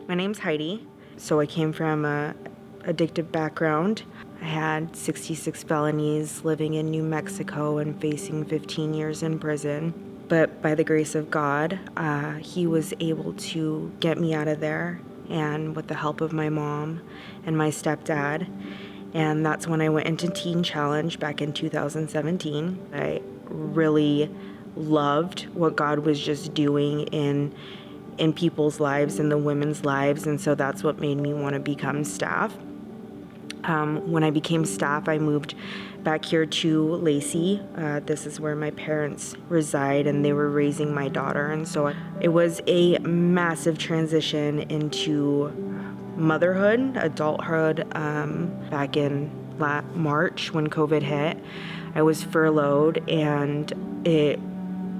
My name's Heidi. So I came from a addictive background. I had 66 felonies, living in New Mexico and facing 15 years in prison. But by the grace of God, he was able to get me out of there, and with the help of my mom and my stepdad. And that's when I went into Teen Challenge back in 2017. I really loved what God was just doing in people's lives and the women's lives, and so that's what made me want to become staff. When I became staff, I moved back here to Lacey. This is where my parents reside, and they were raising my daughter, and so it was a massive transition into motherhood, adulthood. Back in March when COVID hit, I was furloughed, and it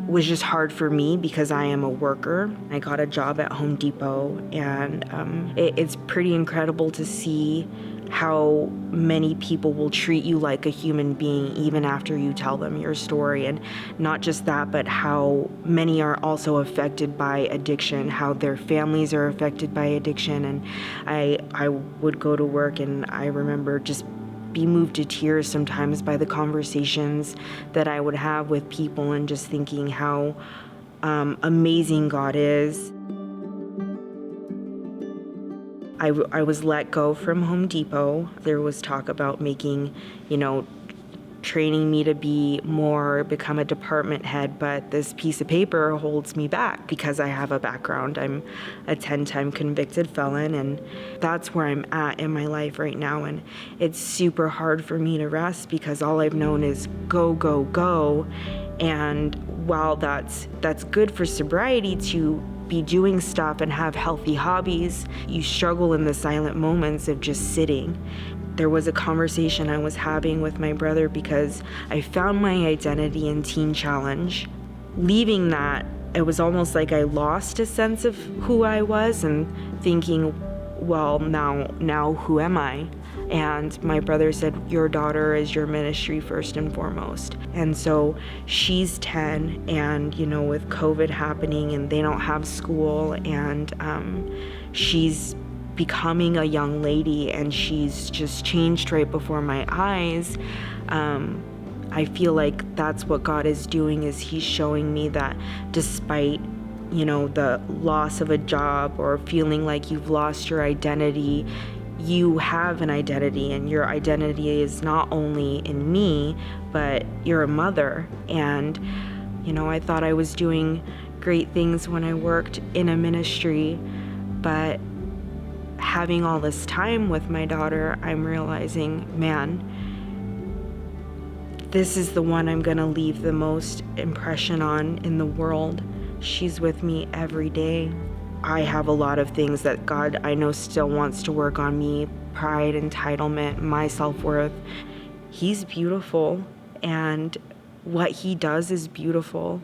was just hard for me because I am a worker. I got a job at Home Depot, and it's pretty incredible to see how many people will treat you like a human being even after you tell them your story. And not just that, but how many are also affected by addiction, how their families are affected by addiction. And I would go to work, and I remember just be moved to tears sometimes by the conversations that I would have with people, and just thinking how amazing God is. I was let go from Home Depot. There was talk about making, training me to become a department head, but this piece of paper holds me back because I have a background. I'm a 10-time convicted felon, and that's where I'm at in my life right now. And it's super hard for me to rest because all I've known is go, go, go. And while that's good for sobriety to be doing stuff and have healthy hobbies, you struggle in the silent moments of just sitting. There was a conversation I was having with my brother because I found my identity in Teen Challenge. Leaving that, it was almost like I lost a sense of who I was, and thinking, well, now who am I? And my brother said, your daughter is your ministry first and foremost. And so she's 10, and with COVID happening and they don't have school, and she's becoming a young lady, and she's just changed right before my eyes. I feel like that's what God is doing, is he's showing me that despite the loss of a job or feeling like you've lost your identity, you have an identity, and your identity is not only in me, but you're a mother. And I thought I was doing great things when I worked in a ministry, but having all this time with my daughter, I'm realizing, man, this is the one I'm gonna leave the most impression on in the world. She's with me every day. I have a lot of things that God, I know, still wants to work on me: pride, entitlement, my self-worth. He's beautiful, and what he does is beautiful.